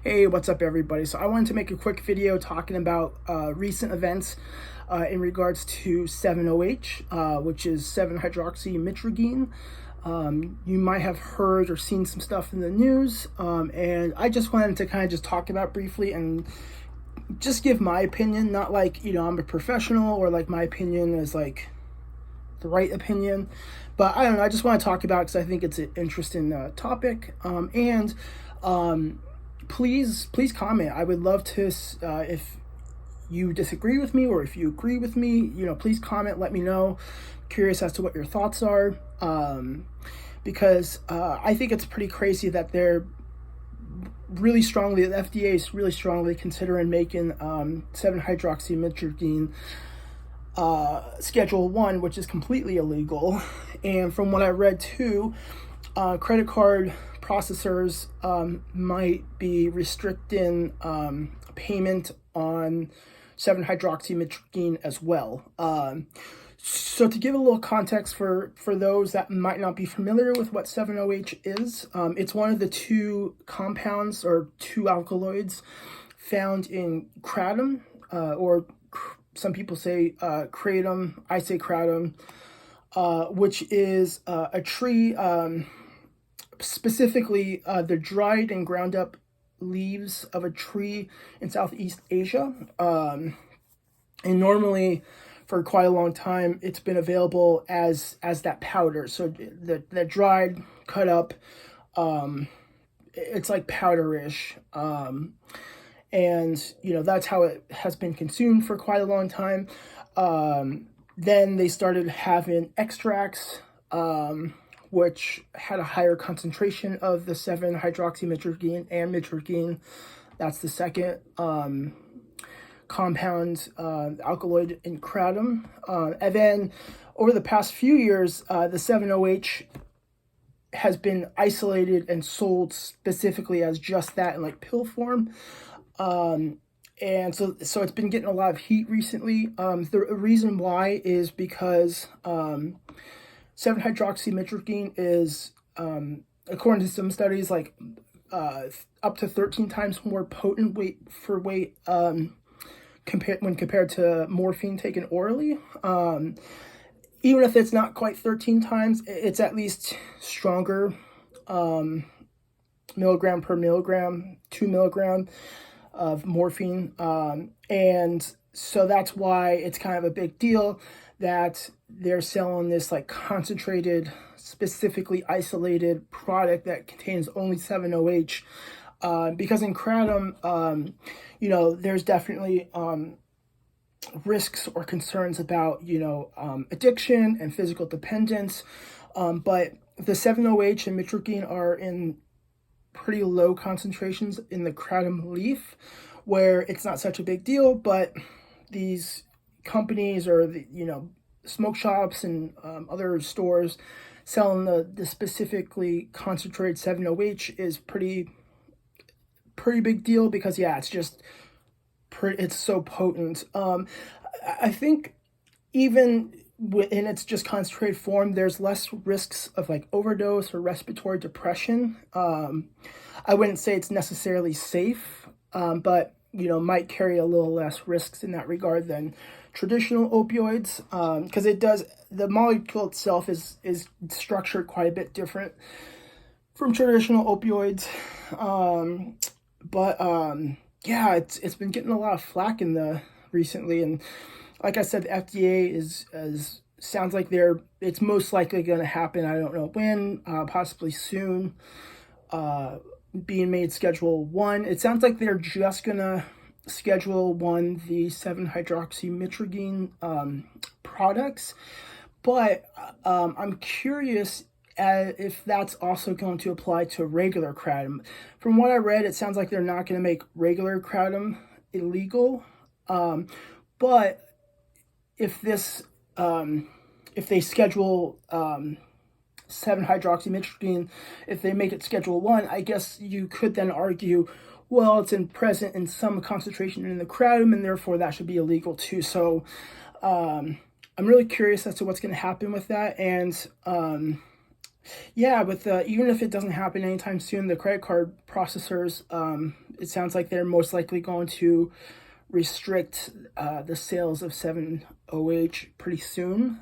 Hey, what's up everybody? So I wanted to make a quick video talking about recent events in regards to 7-OH, which is 7-hydroxymitragine. You might have heard or seen some stuff in the news, and I just wanted to kind of just talk about briefly and just give my opinion, not like, I'm a professional or like my opinion is like the right opinion, but I don't know, I just want to talk about it because I think it's an interesting topic, and please comment. I would love to, if you disagree with me or if you agree with me, please comment, let me know. Curious as to what your thoughts are, because I think it's pretty crazy that the FDA is really strongly considering making 7-hydroxymitragine Schedule 1, which is completely illegal. And from what I read too, credit card processors might be restricting payment on 7-hydroxymitragine as well. So to give a little context for those that might not be familiar with what 7-OH is, it's one of the two compounds or two alkaloids found in kratom, or some people say kratom, I say kratom, which is a tree, specifically the dried and ground up leaves of a tree in Southeast Asia. And normally for quite a long time it's been available as that powder. So the dried, cut up, it's like powderish. And that's how it has been consumed for quite a long time. Then they started having extracts, which had a higher concentration of the 7-hydroxymitragine and mitragine. That's the second compound alkaloid in kratom. And then over the past few years, the 7-OH has been isolated and sold specifically as just that in like pill form. And so it's been getting a lot of heat recently. The reason why is because 7-hydroxymitragine is, according to some studies, like up to 13 times more potent weight when compared to morphine taken orally. Even if it's not quite 13 times, it's at least stronger, milligram per milligram, 2 milligram of morphine. And so that's why it's kind of a big deal that they're selling this like concentrated, specifically isolated product that contains only 7-OH. Because in kratom, there's definitely risks or concerns about, addiction and physical dependence. But the 7-OH and mitragine are in pretty low concentrations in the kratom leaf, where it's not such a big deal, but these companies or the smoke shops and other stores selling the specifically concentrated 7-OH is pretty big deal, because it's so potent. I think even in its just concentrated form, there's less risks of like overdose or respiratory depression. I wouldn't say it's necessarily safe, but might carry a little less risks in that regard than traditional opioids, because the molecule itself is structured quite a bit different from traditional opioids. But it's been getting a lot of flack recently, and like I said, the FDA sounds like it's most likely going to happen. I don't know when, possibly soon. Being made Schedule 1. It sounds like they're just gonna Schedule 1 the 7-hydroxymitragine products, but I'm curious if that's also going to apply to regular kratom. From what I read, it sounds like they're not going to make regular kratom illegal, but if they schedule 7-hydroxymitragine, if they make it Schedule 1, I guess you could then argue, well, it's present in some concentration in the kratom, and therefore that should be illegal too. So I'm really curious as to what's going to happen with that. And even if it doesn't happen anytime soon, the credit card processors, it sounds like they're most likely going to restrict the sales of 7-OH pretty soon.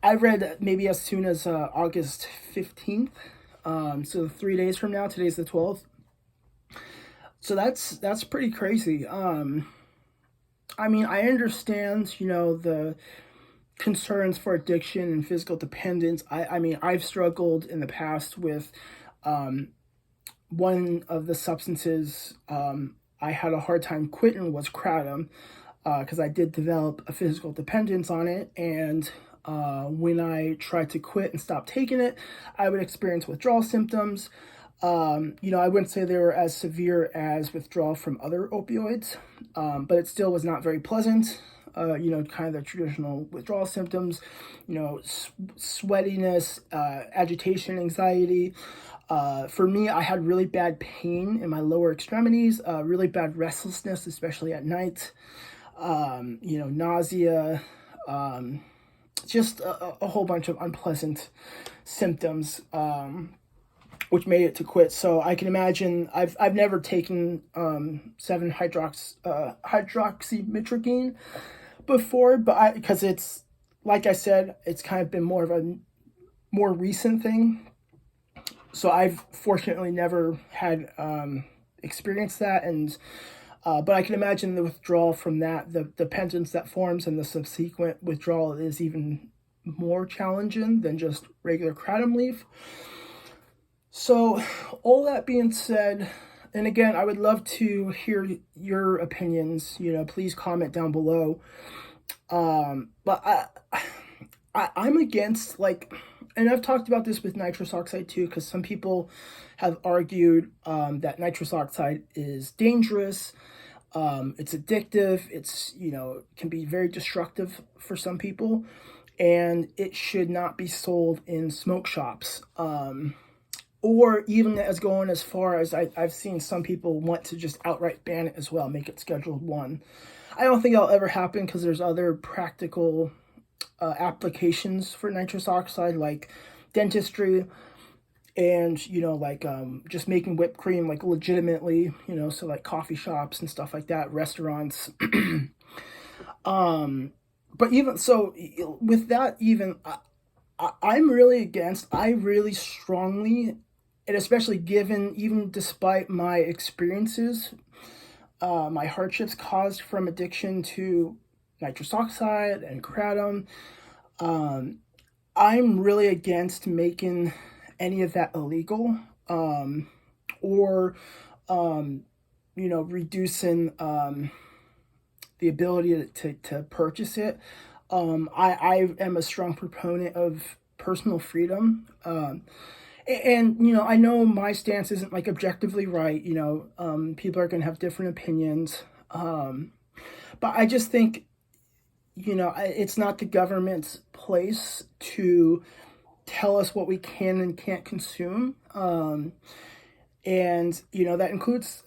I read that maybe as soon as August 15th. So 3 days from now, today's the 12th. So that's pretty crazy. I mean, I understand, the concerns for addiction and physical dependence. I mean, I've struggled in the past with one of the substances I had a hard time quitting was kratom, because I did develop a physical dependence on it. And when I tried to quit and stop taking it, I would experience withdrawal symptoms. I wouldn't say they were as severe as withdrawal from other opioids, but it still was not very pleasant. Kind of the traditional withdrawal symptoms, sweatiness, agitation, anxiety. For me, I had really bad pain in my lower extremities, really bad restlessness, especially at night, nausea, just a whole bunch of unpleasant symptoms, which made it to quit. So I can imagine I've never taken 7-hydroxymitragine before, but because it's, like I said, it's kind of been more of a more recent thing. So I've fortunately never had experienced that, and but I can imagine the withdrawal from that, the dependence that forms, and the subsequent withdrawal is even more challenging than just regular kratom leaf. So, all that being said, and again, I would love to hear your opinions. Please comment down below. But I'm against, and I've talked about this with nitrous oxide too, because some people have argued that nitrous oxide is dangerous. It's addictive. It's, can be very destructive for some people, and it should not be sold in smoke shops. Or even as going as far as I've seen some people want to just outright ban it as well, make it Schedule 1. I don't think that'll ever happen, because there's other practical applications for nitrous oxide, like dentistry, and just making whipped cream legitimately, so coffee shops and stuff like that, restaurants. But even so, with that, even I'm really against. I really strongly, and especially even despite my experiences, my hardships caused from addiction to nitrous oxide and kratom, I'm really against making any of that illegal, or reducing the ability to purchase it. I am a strong proponent of personal freedom, and I know my stance isn't objectively right. People are going to have different opinions, but I just think it's not the government's place to tell us what we can and can't consume. And that includes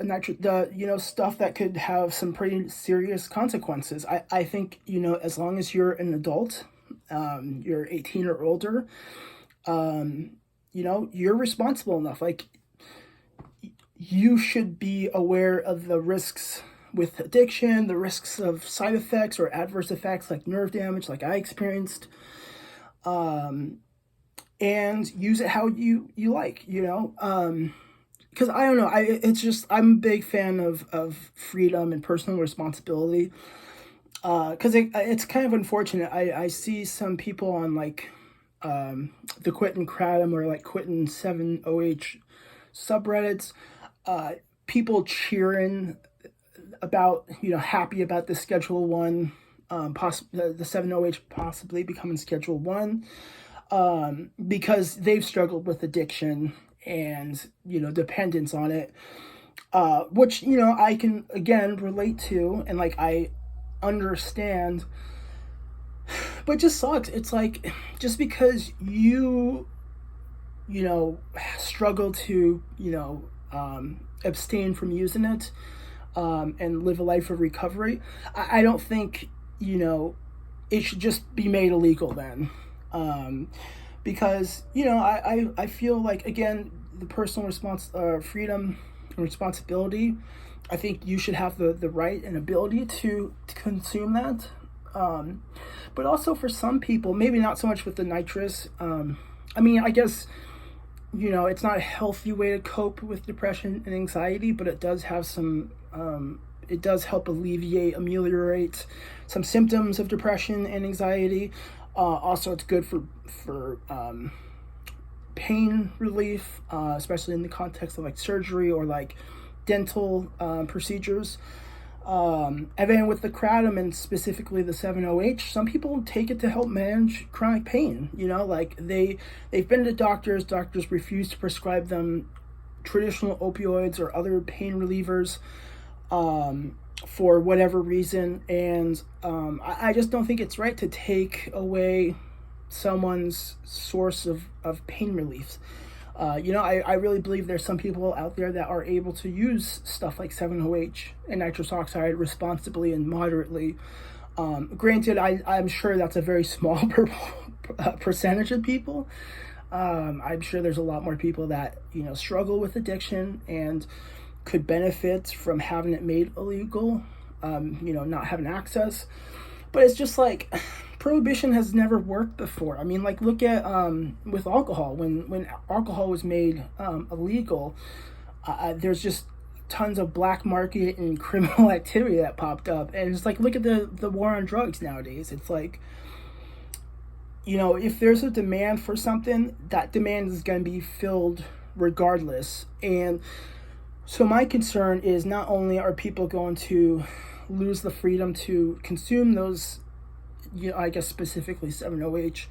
stuff that could have some pretty serious consequences. I think as long as you're an adult, you're 18 or older, you're responsible enough. You should be aware of the risks with addiction, the risks of side effects or adverse effects like nerve damage, like I experienced, and use it how you like, because I don't know, it's just, I'm a big fan of freedom and personal responsibility, because it's kind of unfortunate. I see some people on the Quitting Kratom or Quitting 7-OH subreddits, people cheering about, happy about the Schedule 1, the 7-OH possibly becoming Schedule 1, because they've struggled with addiction and, dependence on it, which, I can, again, relate to, and, I understand, but it just sucks. It's just because you struggle to, abstain from using it, and live a life of recovery, I don't think, it should just be made illegal then. Because, I feel again, the personal freedom and responsibility. I think you should have the right and ability to consume that. But also for some people, maybe not so much with the nitrous. I mean, I guess, you know, it's not a healthy way to cope with depression and anxiety, but it does have some, it does help ameliorate some symptoms of depression and anxiety. Also, it's good for pain relief, especially in the context of like surgery or like dental procedures. And then with the kratom and specifically the 7-OH, some people take it to help manage chronic pain. You know, like they've been to doctors refuse to prescribe them traditional opioids or other pain relievers for whatever reason. And I just don't think it's right to take away someone's source of pain relief. You know, I really believe there's some people out there that are able to use stuff like 7-OH and nitrous oxide responsibly and moderately. Granted, I'm sure that's a very small percentage of people. I'm sure there's a lot more people that, you know, struggle with addiction and could benefit from having it made illegal, you know, not having access. But it's just like, prohibition has never worked before. I mean, like, look at with alcohol. When alcohol was made illegal, there's just tons of black market and criminal activity that popped up. And it's like, look at the war on drugs nowadays. It's like, you know, if there's a demand for something, that demand is going to be filled regardless. And so my concern is, not only are people going to lose the freedom to consume those, you know, I guess specifically 7-OH,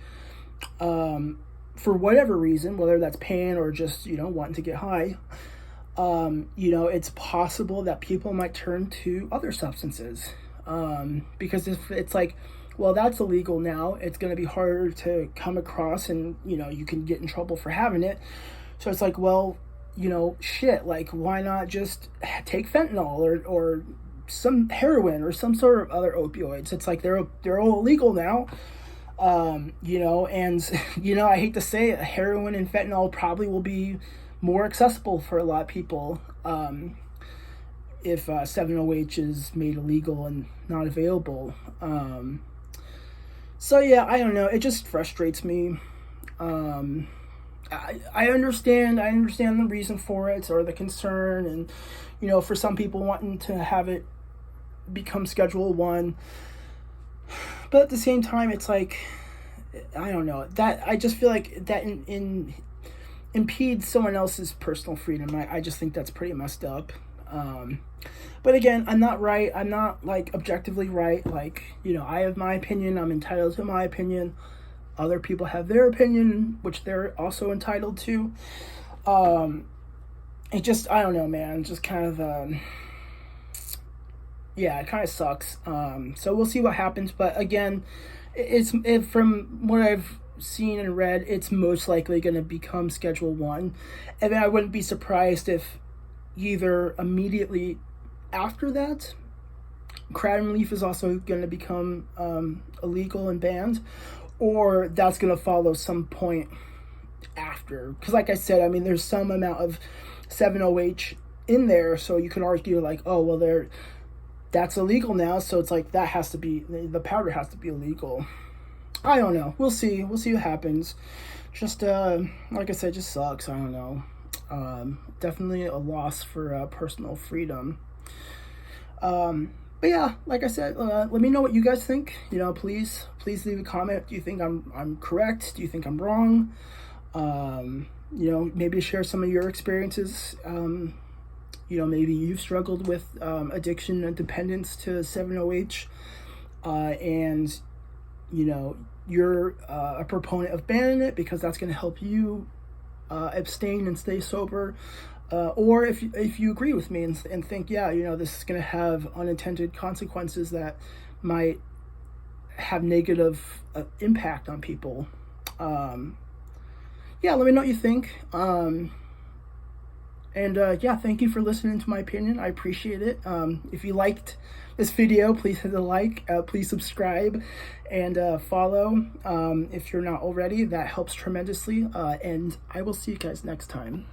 for whatever reason, whether that's pain or just, you know, wanting to get high, you know, it's possible that people might turn to other substances. Because if it's like, well, that's illegal now, it's going to be harder to come across, and, you know, you can get in trouble for having it. So it's like, well, you know, shit, like, why not just take fentanyl or some heroin or some sort of other opioids? It's like they're all illegal now. You know, and, you know, I hate to say it, heroin and fentanyl probably will be more accessible for a lot of people if 7-OH is made illegal and not available. So yeah, I don't know, it just frustrates me. I understand the reason for it, or the concern, and, you know, for some people wanting to have it become Schedule 1. But at the same time, it's like, I don't know, that I just feel like that impedes someone else's personal freedom. I just think that's pretty messed up. But again, I'm not right. I'm not, like, objectively right. Like, you know, I have my opinion. I'm entitled to my opinion. Other people have their opinion, which they're also entitled to. It just, I don't know, man. Just kind of, yeah, it kind of sucks. So we'll see what happens. But again, from what I've seen and read, it's most likely going to become Schedule 1. And then I wouldn't be surprised if either immediately after that, kratom leaf is also going to become illegal and banned, or that's going to follow some point after. Because like I said, I mean, there's some amount of 7-OH in there, so you could argue like, oh, well, that's illegal now, so it's like that has to be, the powder has to be illegal. I don't know. We'll see what happens. Just like I said, just sucks. I don't know. Definitely a loss for personal freedom. But yeah, like I said, let me know what you guys think. You know, please leave a comment. Do you think I'm correct? Do you think I'm wrong? You know, maybe share some of your experiences. You know, maybe you've struggled with addiction and dependence to 7-OH, and, you know, you're a proponent of banning it because that's going to help you abstain and stay sober. Or if you agree with me and think, yeah, you know, this is going to have unintended consequences that might have negative impact on people. Yeah, let me know what you think. Yeah, thank you for listening to my opinion. I appreciate it. If you liked this video, please hit a like, please subscribe, and follow if you're not already. That helps tremendously. And I will see you guys next time.